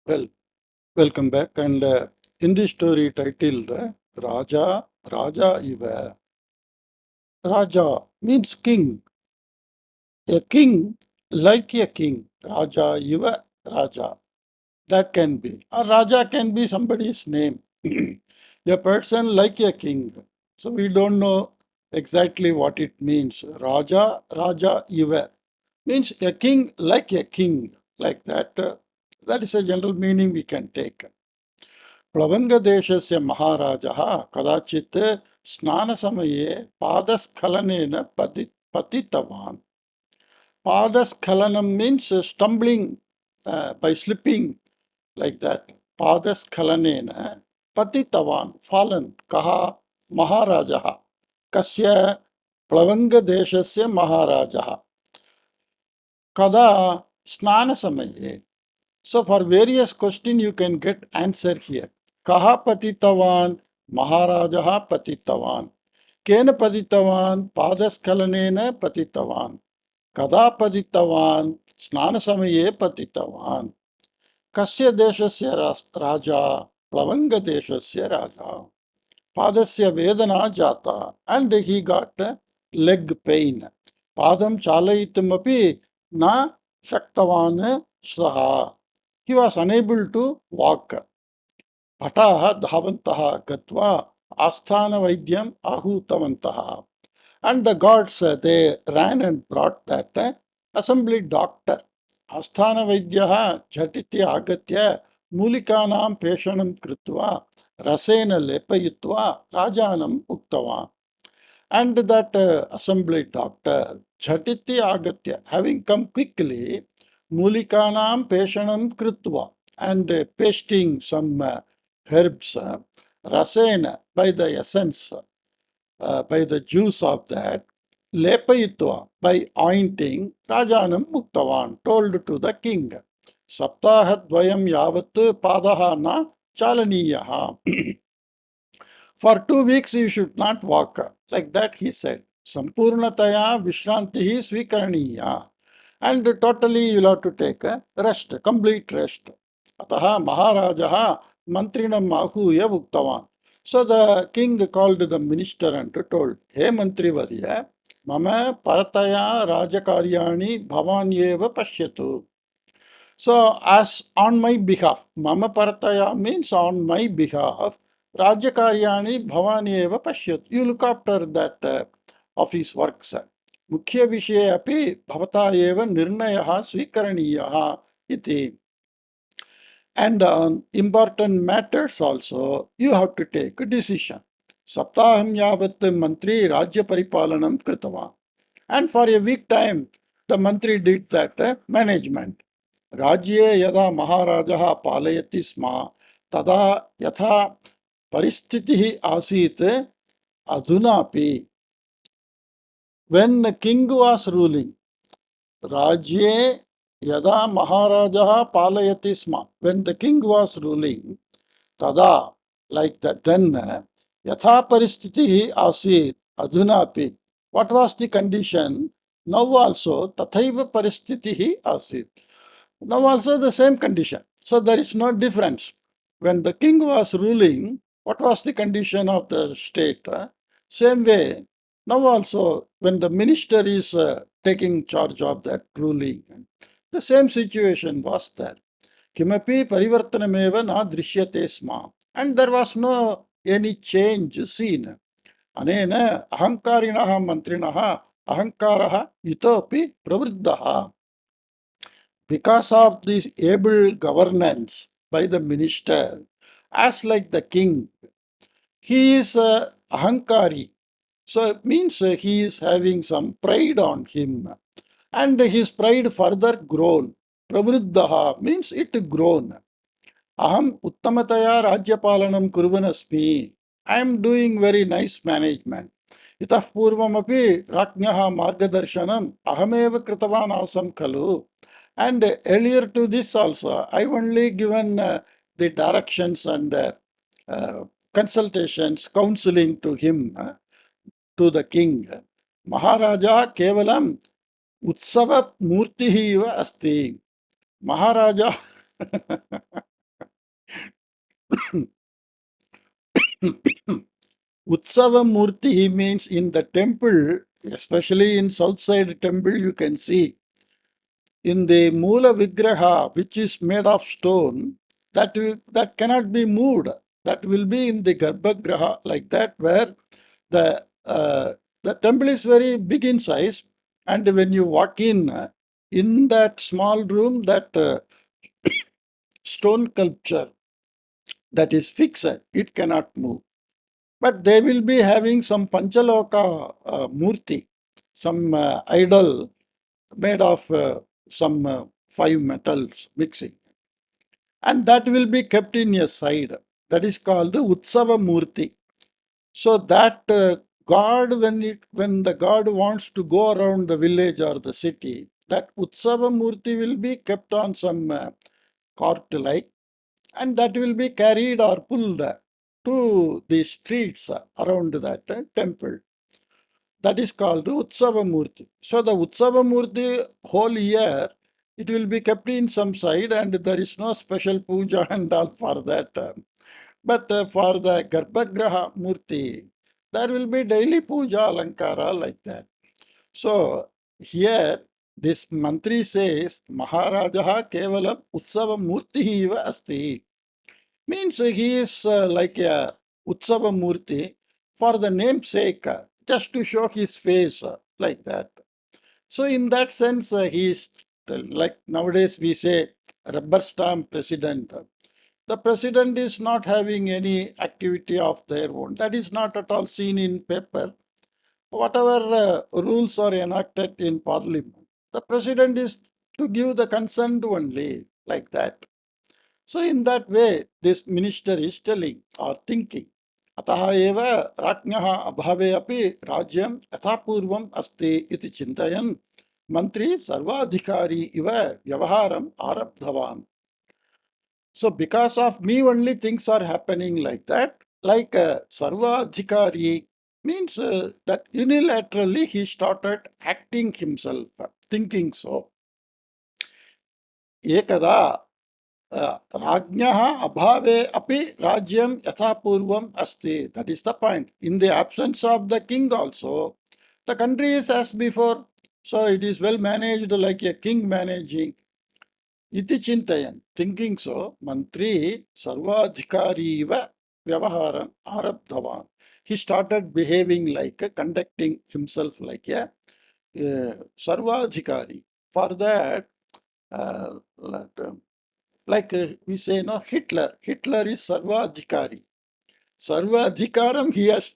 Well, welcome back. And in this story titled Raja, Raja Iva. Raja means king. A king like a king. Raja Iva, Raja. That can be. A Raja can be somebody's name. A person like a king. So we don't know exactly what it means. Raja, Raja Iva means a king like a king. Like that. That is a general meaning we can take. प्लवङ्गदेशस्य महाराजः कदाचित् स्नानसमये पादस्खलनेन पतितवान्. Padaskhalanam means stumbling by slipping like that. Padaskhalanena patitavan, fallen. Kaha Maharajaha. Kasya Plavangadeshasya Maharajaha. Kada Snana Samaye. So for various questions you can get answer here. Kaha patitavan, Maharajaha patitavan. Kena patitavan, Padaskhalanena patitavan. Kada patitavan, स्नानसमये पतितवान्. कस्य देशस्य राजा? प्लवङ्गदेशस्य राजा. पादस्य वेदना जाता and he got leg pain. पादं चालयितुमपि न शक्तवान् सः. He was unable to walk. भटाः धावन्तः गत्वा आस्थानवैद्यम् आहूतवन्तः. And the gods, they ran and brought that assembly doctor. Asthana झटिति आगत्य मूलिकानां पेषणं कृत्वा रसेन लेपयित्वा राजानम् उक्तवान्. And that assembly doctor झटिति आगत्य, having come quickly, मूलिकानां पेषणं कृत्वा, and pasting some herbs, rasena, by the essence, by the juice of that, lepayitva, by anointing, Rajanam Muktavan, told to the king, Saptahadvayam yavat padaha na chalaniyaha. For 2 weeks you should not walk. Like that he said. Sampurnataya vishrantihi svikaraniya. And totally you'll have to take a rest, complete rest. Ataha Maharajaha mantrinam ahuya uktavan. So the king called the minister and told, Hey Mantrivarya, mama parataya rajakaryani bhavanyeva pashyatu. So as on my behalf, mama parataya means on my behalf, Rajakaryani bhavani eva pashyat. You look after that office works. Mukhya vishaye api bhavata eva nirnayaha svikaraniyaha iti. And on important matters also, you have to take a decision. Saptaham yavat mantri rajya paripalanam kritavan. And for a week time, the mantri did that management. राज्ये यदा महाराजः पालयति स्म तदा यथा परिस्थितिः आसीत् अधुनापि. when the king was ruling, राज्ये यदा महाराजः पालयति स्म, when the king was ruling, तदा, like that, then यथा परिस्थितिः आसीत् अधुनापि. What was the condition? Now also तथैव परिस्थितिः आसीत्. Now also the same condition. So there is no difference. When the king was ruling, what was the condition of the state? Same way, now also when the minister is taking charge of that ruling, the same situation was there. Kimapi parivartanameva na drishyate sma. And there was no any change seen. Anena ahankarinaha mantrinaha ahankaraha itopi pravriddaha. Because of this able governance by the minister, as like the king, he is ahankari. So it means he is having some pride on him. And his pride further grown. Pravruddhaha means it grown. Aham uttamataya rajyapalanam kurvanasmi. I am doing very nice management. Itah purvamapi rajnyaha margadarshanam ahameva kritavan asam khalu. And earlier to this also, I only given the directions and consultations, counseling to him, to the king. Maharaja kevalam utsava murtihi eva asti. Maharaja Utsava Murti means in the temple, especially in south side temple, you can see in the Mula Vigraha, which is made of stone, that cannot be moved. That will be in the Garbhagraha, like that, where the temple is very big in size, and when you walk in that small room, that stone sculpture that is fixed, it cannot move. But they will be having some Panchaloka Murti, some idol made of some five metals mixing. And that will be kept in a side. That is called the Utsava Murti. So that god, when the god wants to go around the village or the city, that Utsava Murti will be kept on some cart like, and that will be carried or pulled to the streets around that temple. That is called Utsava Murti. So the Utsava Murti whole year, it will be kept in some side, and there is no special puja and all for that. But for the Garbhagraha Murti, there will be daily puja alankara like that. So here this mantri says Maharajaha Kevalam Utsava Murti eva asti. Means he is like a Utsava Murti for the namesake, just to show his face like that. So in that sense, he is like nowadays we say rubber stamp president. The president is not having any activity of their own. That is not at all seen in paper. Whatever rules are enacted in parliament, the president is to give the consent only, like that. So in that way, this minister is telling or thinking. अतः एव राज्ञः अभावे अपि राज्यं यथापूर्वम् अस्ति इति चिन्तयन् मंत्री सर्वाधिकारी इव व्यवहारम् आरब्धवान्. So because of me only things are happening like that, like Sarvadhikari means that unilaterally he started acting himself, thinking so. Ekada Rajnyaha abhave api rajyam yathapurvam asti. That is the point. In the absence of the king also, the country is as before. So it is well managed like a king managing. Iti chintayan. Thinking so, mantri sarvadhikari iva vyavaharam arabdhavan. He started behaving like conducting himself like a sarvadhikari. For that, uh, like we say, no, Hitler. Hitler is Sarvadhikari. Sarvadhikaram he has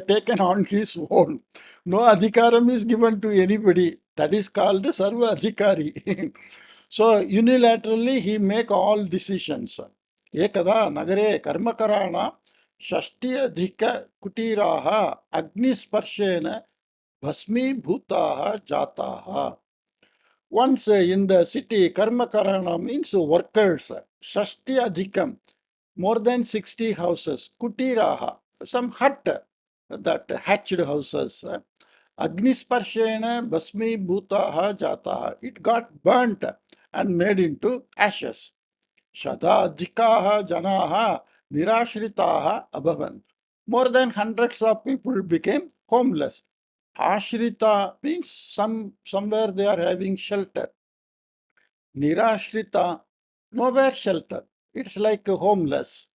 taken on his own. No adhikaram is given to anybody. That is called Sarvadhikari. So unilaterally he make all decisions. Ekada nagare karmakarana shashtiyadhika kutiraha agnisparshena bhasmi bhutaha jataha. Once in the city, Karma Karana means workers, Shashti Adhikam, more than 60 houses, Kutiraha, some hut, that hatched houses, Agnisparshena Basmi Bhutaha Jataha, it got burnt and made into ashes. Shadadhikaha Janaha Nirashritaha Abhavan. More than hundreds of people became homeless. Ashrita means somewhere they are having shelter. Nirashrita, nowhere shelter. It's like a homeless.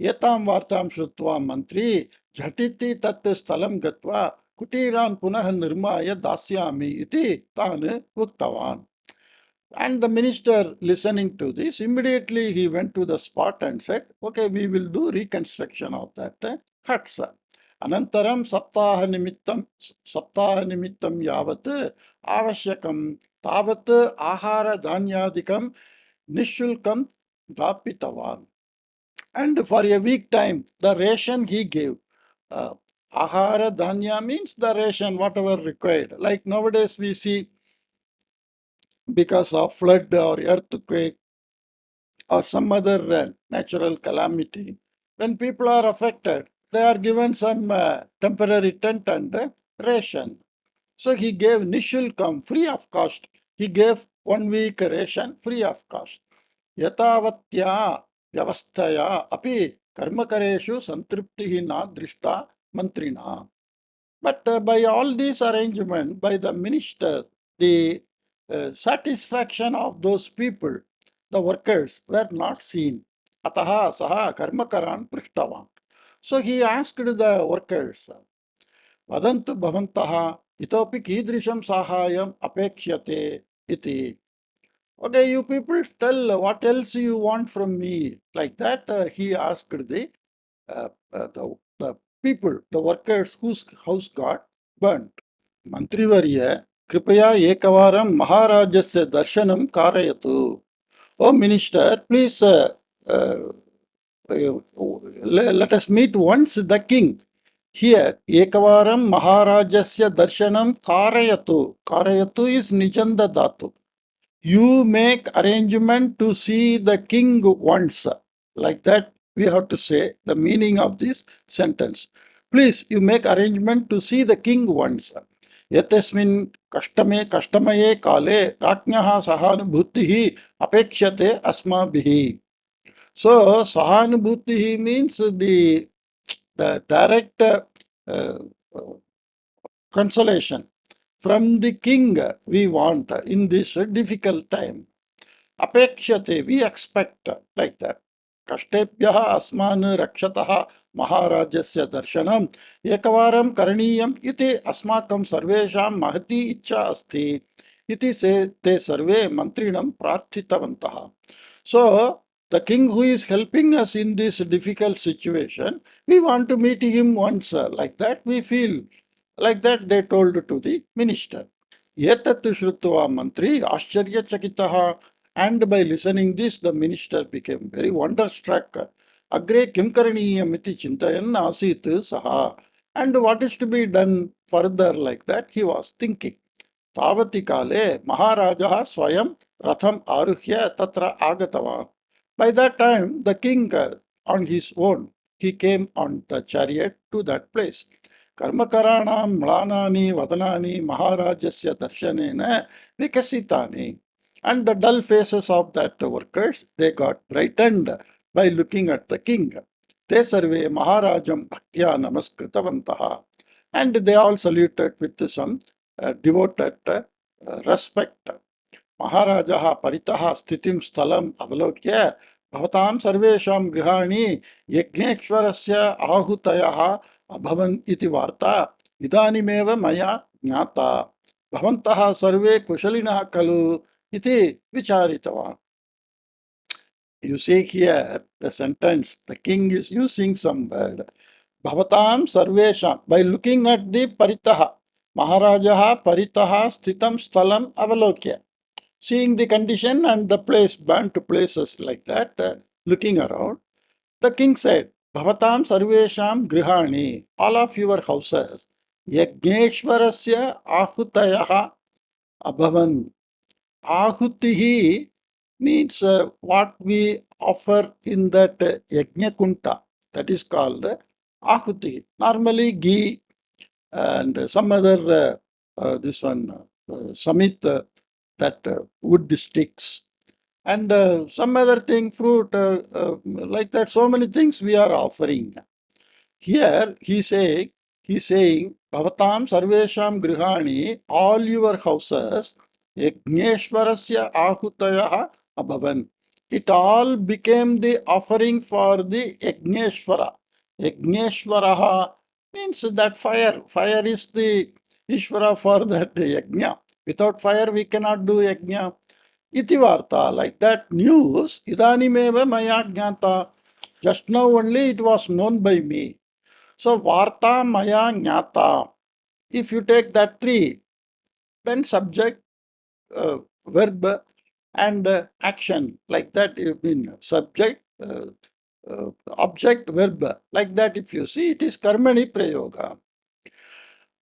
Yetam vartam shrutva mantri jhatiti tat sthalam gatva kutiran punah nirmaya dasyami iti tan uktavan. And the minister, listening to this, immediately he went to the spot and said, okay, we will do reconstruction of that huts. Anantaram saptaha nimittam yavat avashyakam tavat ahara dhanyadikam nishulkam dapitavan. And for a week time, the ration he gave. Uh, Ahara dhanya means the ration, whatever required. Like nowadays we see because of flood or earthquake or some other natural calamity, when people are affected, they are given some temporary tent and ration. So he gave nishulkam, free of cost. He gave 1 week ration free of cost. Yatavatya vyavasthaya api Karmakareshu santriptihi na drishta mantrina. But by all these arrangements, by the minister, the satisfaction of those people, the workers, were not seen. Ataha saha karmakaran prishtavan. So he asked the workers, Vadantu bhavantaha itopi kidrisham sahayam apekshate iti. Okay, you people tell what else you want from me. Like that, he asked the people, the workers whose house got burnt. Mantrivarya, कृपया एकवारं महाराजस्य दर्शनं कारयतु. Oh minister, please let us meet once the king. Here, ekavaram maharajasya darshanam karayatu. Karayatu is nijanda dhatu. You make arrangement to see the king once. Like that, we have to say the meaning of this sentence. Please, you make arrangement to see the king once. Yatasmin kashtamaye kale raknyaha sahanubhutihi apekshate asmabhihi. So, sahanubhutihi means the direct consolation from the king we want in this difficult time. Apekshate, we expect, like that. Kashtebhyaha asman rakshataha maharajasya darshanam ekavaram karaniyam iti asmakam sarvesham mahati icha asti iti se te sarve mantrinam prarthitavantaha. So, the king who is helping us in this difficult situation, we want to meet him once. Like that, we feel. Like that, they told to the minister. Yetat shrutva mantri ashcharya chakitaha. And by listening this, the minister became very wonderstruck. Agre kim karaniyam iti chintayan asit saha. And what is to be done further, like that, he was thinking. Tavati kale Maharaja Swayam Ratham Aruhya Tatra Agatavan. By that time, the king on his own, he came on the chariot to that place. Karmakaranam Mlanani Vadanani Maharajasya Darshanena Vikasitani. And the dull faces of that workers, they got brightened by looking at the king. Te sarve Maharajam Bhaktya Namaskritavantaha. And they all saluted with some devoted respect. Maharajaha paritaha stitim sthalam avalokya bhavatam sarvesham grihani yajneshwarasya ahutayaha abhavan iti varta idanimeva maya jnata bhavantaha sarve kushalinah kalu iti vicharitavan. You see here the sentence, the king is using some word. Bhavatam sarvesham. By looking at the paritaha, Maharajaha paritaha sthitam sthalam avalokya. Seeing the condition and the place, burnt places like that, looking around, the king said, Bhavatam sarvesham grihani, all of your houses, yajneshwarasya ahutayaha abhavan. Ahutihi means what we offer in that yajna kunta, that is called ahuti. Normally ghee and some other, this one, samit, that wood sticks, and some other thing, fruit, like that, so many things we are offering. Here he's saying, Bhavatam sarvesham grihani, all your houses, Yagneshwarasya ahutaya abhavan. It all became the offering for the Yagneshwara. Yagneshwaraha means that fire. Fire is the Ishvara for that yajna. Without fire we cannot do yajna. Iti varta, like that news, idanimeva maya jnata. Just now only it was known by me. So, Varta Maya Jnata. If you take that tree, then subject, verb, and action. Like that, you mean subject, object, verb. Like that, if you see, it is Karmani Prayoga.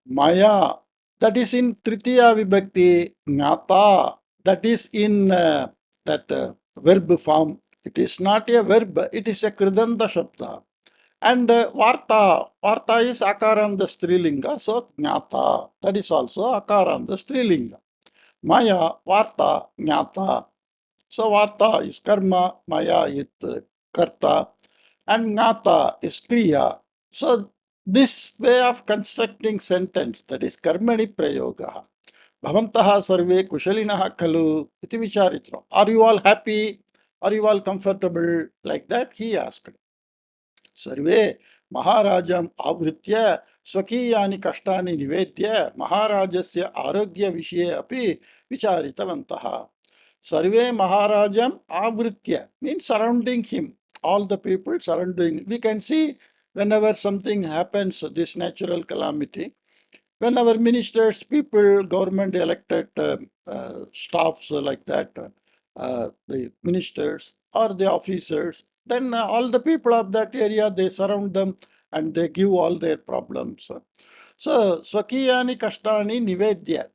Maya, that is in Tritiya Vibhakti. Jnata, that is in that verb form. It is not a verb, it is a Kridanda Shabda. And Varta is Akaram the Strilinga, so Jnata, that is also Akaram the Strilinga. Maya, Varta, Jnata. So Varta is Karma, Maya is Karta. and Ngata is Kriya. So this way of constructing sentence, that is Karmani Prayoga. Bhavantaha sarve kushalinaha khalu iti vicharitram. Are you all happy? Are you all comfortable? Like that he asked. Sarve Maharajam avritya swakiyani kashtani nivedya Maharajasya arogya vishaye api vicharitavantaha. Sarve Maharajam avritya means surrounding him. All the people surrounding. We can see whenever something happens, this natural calamity, when our ministers, people, government elected staffs like that, the ministers or the officers, then all the people of that area, they surround them and they give all their problems. So, Swakiyani Kashtani Nivedya,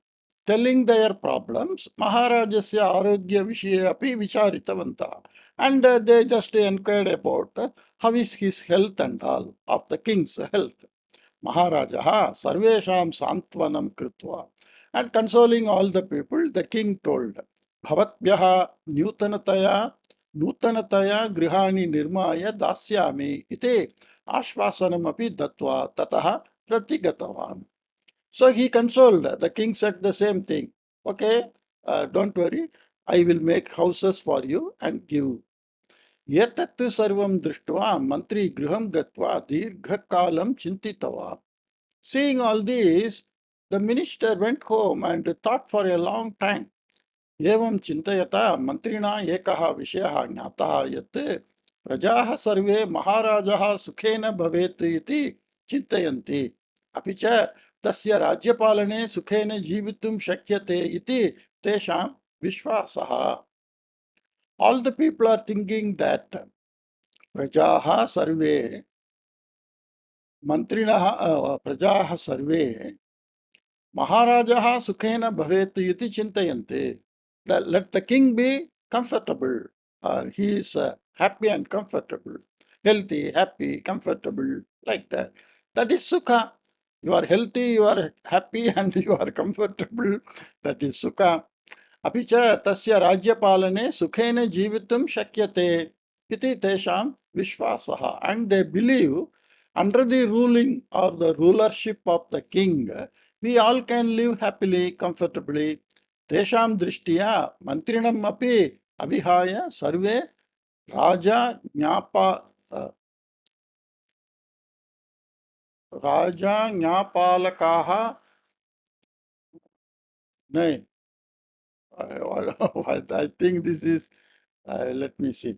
telling their problems, Maharajasya Arogya Vishaye api Vicharitavanta. And they just inquired about how is his health and all, of the king's health. Maharaja Sarvesham Santvanam Kritva. And consoling all the people, the king told, Bhavatbhyaha Nutanataya Grihani Nirmaya Dasyami ite Ashvasanam api Datva Tataha Pratigatavan. So he consoled. The king said the same thing. Okay, don't worry, I will make houses for you and give. Yetat sarvam drishtva mantri griham gatva dirghakalam chintitava. Seeing all this, the minister went home and thought for a long time. Evam chintayata mantrina ekaha vishyaha jnataha yat prajaha sarve maharajaha sukhena bhavet iti chintayanti. Apicha tasya rajyapalane sukhena jivitum shakyate iti tesham vishwasaha. All the people are thinking that prajaha sarve mantrinaha prajaha sarve Maharajaha sukhena bhavet iti chintayante. Let the king be comfortable, or he is happy and comfortable, healthy, happy, comfortable, like that. That is sukha. You are healthy, you are happy, and you are comfortable. That is sukha. अपि च तस्य राज्यपालने सुखेन जीवितुं शक्यते इति तेषां विश्वासः. And they believe under the ruling or the rulership of the king, we all can live happily, comfortably. तेषां दृष्ट्या मन्त्रिणम् अपि अविहाय सर्वे राजा ज्ञापा राजा ज्ञापालकाः नहीं. I think this is, let me see.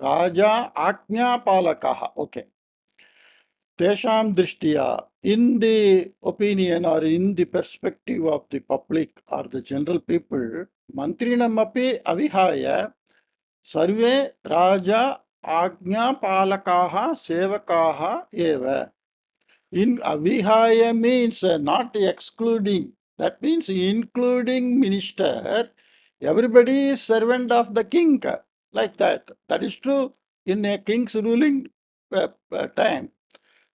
Raja Ajnapalakaha. Okay. Tesham Drishtiya, in the opinion or in the perspective of the public or the general people, Mantrinamapi Avihaya, Sarve Raja Ajnapalakaha Sevakaha Eva. In Avihaya means not excluding, that means including minister, everybody is servant of the king, like that. That is true in a king's ruling time.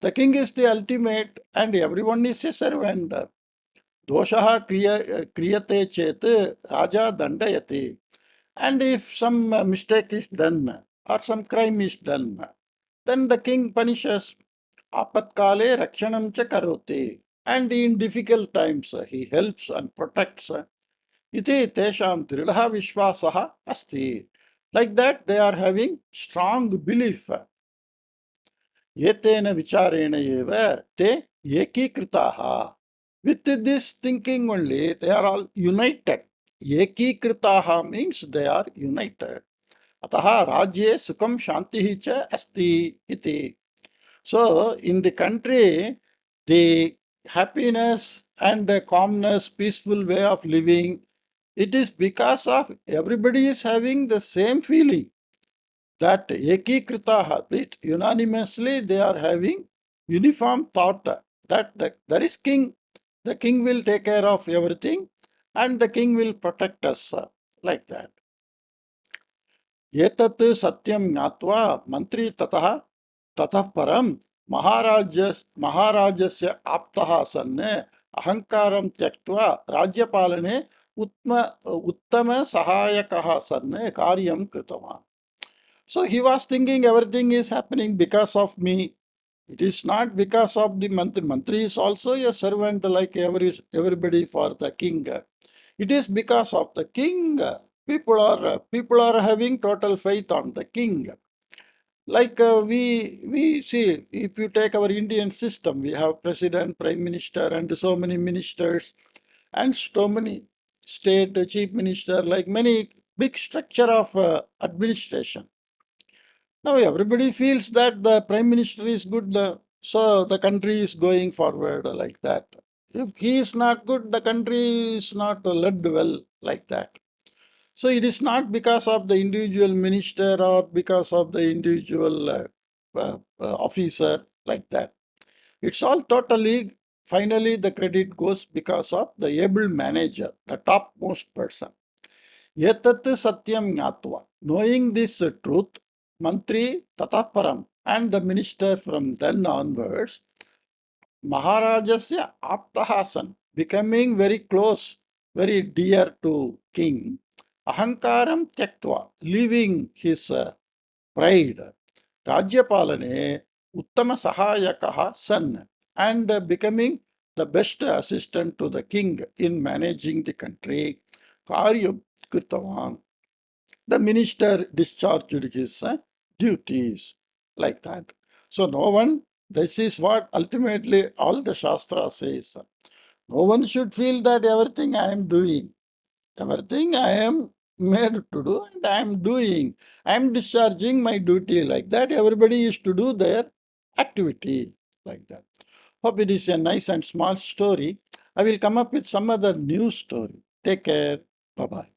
The king is the ultimate and everyone is a servant. Doshaha kriyate chet raja dandayati. And if some mistake is done or some crime is done, then the king punishes. Apatkale rakshanam cha karoti. And in difficult times, he helps and protects. Iti tesham dridha vishwasaha asti. Like that, they are having strong belief. Yetena vicharena eva te yekikritaha. With this thinking only, they are all united. Yekikritaha means they are united. Ataha rajye sukham shantihi cha asti iti. So, in the country, the happiness and the calmness, peaceful way of living, it is because of everybody is having the same feeling that ekikritaha, unanimously they are having uniform thought that there is king, the king will take care of everything and the king will protect us, like that. एतत् सत्यं ज्ञात्वा मंत्री ततः परं महाराजस्य आप्तः सन् अहंकारं त्यक्त्वा राज्यपालने उत्तम सहायकः सन् कार्यं कृतवान्. So he was thinking everything is happening because of me. It is not because of the mantri. Mantri is also a servant like everybody for the king. It is because of the king. People are having total faith on the king. Like we see, if you take our Indian system, we have president, prime minister, and so many ministers, and so many state chief minister, like many big structure of administration. Now everybody feels that the prime minister is good, so the country is going forward like that. If he is not good, the country is not led well like that. So it is not because of the individual minister or because of the individual officer like that. It's all totally, finally, the credit goes because of the able manager, the topmost person. Etat satyam jnatva. Knowing this truth, Mantri tataparam and the minister from then onwards, Maharajasya aptahasan, becoming very close, very dear to king, ahankaram tyaktva, leaving his pride, Rajyapalane uttama sahayakaha son, and becoming the best assistant to the king in managing the country, karyam kritavan. The minister discharged his duties like that. So no one, this is what ultimately all the Shastra says. No one should feel that everything I am doing, everything I am made to do and I am doing. I am discharging my duty like that. Everybody is to do their activity like that. Hope it is a nice and small story. I will come up with some other new story. Take care. Bye-bye.